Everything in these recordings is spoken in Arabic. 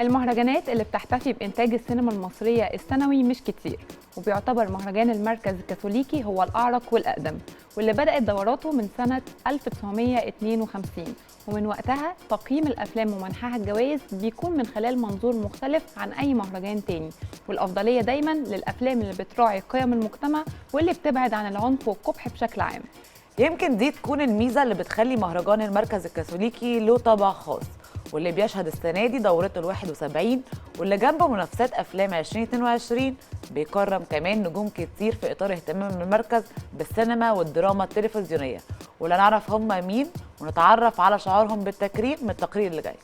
المهرجانات اللي بتحتفي بإنتاج السينما المصرية السنوي مش كتير، وبيعتبر مهرجان المركز الكاثوليكي هو الأعرق والأقدم، واللي بدأت دوراته من سنة 1952. ومن وقتها تقييم الأفلام ومنحها الجوائز بيكون من خلال منظور مختلف عن أي مهرجان تاني، والأفضلية دايماً للأفلام اللي بتراعي قيم المجتمع واللي بتبعد عن العنف والقبح بشكل عام. يمكن دي تكون الميزة اللي بتخلي مهرجان المركز الكاثوليكي له طابع خاص، واللي بيشهد السنة دي دورته ال71، واللي جنب منافسات أفلام 2022 بيكرم كمان نجوم كتير في إطار اهتمام المركز بالسينما والدراما التلفزيونية، ولا نعرف هم مين ونتعرف على شعورهم بالتكريم من التقرير اللي جاي.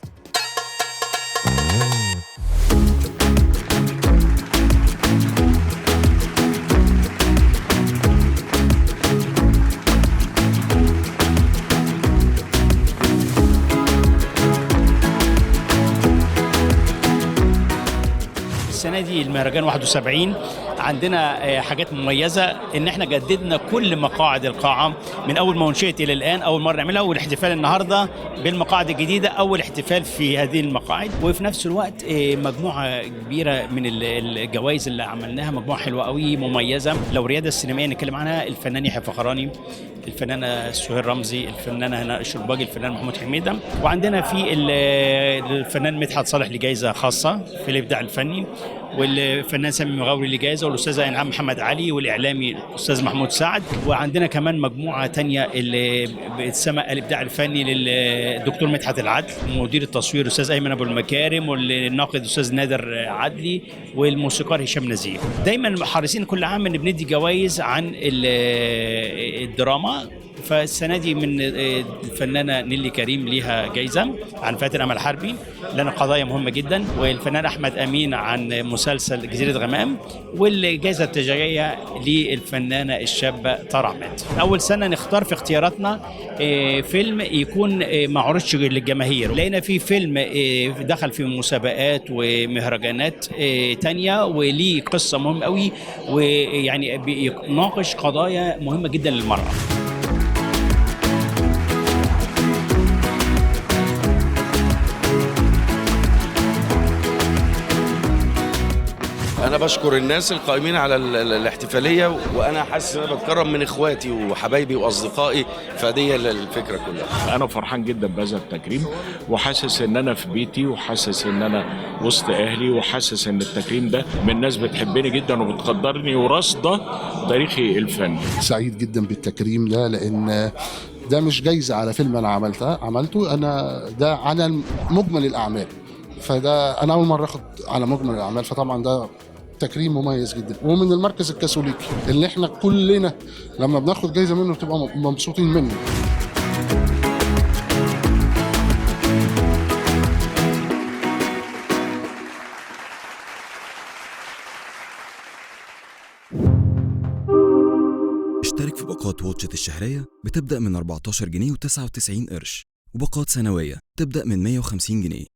السنة دي المهرجان 71 عندنا حاجات مميزة، ان احنا جددنا كل مقاعد القاعة من اول ما انشئت الى الان، اول مرة نعملها، والاحتفال النهاردة بالمقاعد الجديدة اول احتفال في هذه المقاعد. وفي نفس الوقت مجموعة كبيرة من الجوائز اللي عملناها، مجموعة حلوة قوي مميزة. لو الريادة السينمائية نتكلم عنها، الفنان يحيى فخراني، الفنانة سهير رمزي، الفنانة هناء الشرباجي، الفنان محمود حميدة، وعندنا في الفنان مدحت صالح لجائزة خاصة في الإبداع الفني، والفنان سامي مغاوري لجائزة، والأستاذة إنعام محمد علي، والإعلامي الأستاذ محمود سعد. وعندنا كمان مجموعة تانية اللي بتسمى الإبداع الفني للدكتور مدحت العدل، مدير التصوير الأستاذ أيمن أبو المكارم، والناقد الأستاذ نادر عدلي، والموسيقار هشام نزيه. دايما حريصين كل عام إن بندي جوائز عن الدراما. فالسنة دي من الفنانة نيلي كريم ليها جايزة عن فاتن أمل حربي، لنا قضايا مهمة جدا، والفنان أحمد أمين عن مسلسل جزيرة غمام، والجائزة التجارية للفنانة الشابة طارق عماد. أول سنة نختار في اختياراتنا فيلم يكون ما عرضش للجماهير، لقينا في فيلم دخل في مسابقات ومهرجانات تانية وليه قصة مهمة قوي، ويعني بيناقش قضايا مهمة جدا للمرأة. أنا بشكر الناس القائمين على الاحتفالية، وأنا حاسس إن أنا بتكرم من إخواتي وحبايبي وأصدقائي، فدي الفكرة كلها. أنا فرحان جدا بهذا التكريم، وحاسس إن أنا في بيتي، وحاسس إن أنا وسط أهلي، وحاسس إن التكريم ده من ناس بتحبني جدا وبتقدرني ورصدة تاريخي الفني. سعيد جدا بالتكريم ده، لأن ده مش جايزة على فيلم أنا عملته، أنا ده على مجمل الأعمال، فده أنا أول مرة أخد على مجمل الأعمال، فطبعا ده تكريم مميز جدا. ومن المركز الكاثوليكي اللي احنا كلنا لما بناخد جايزة منه بتبقى مبسوطين منه. اشترك في باقات واتشت الشهرية بتبدأ من 14 جنيه و99 قرش، وباقات سنوية تبدأ من 150 جنيه.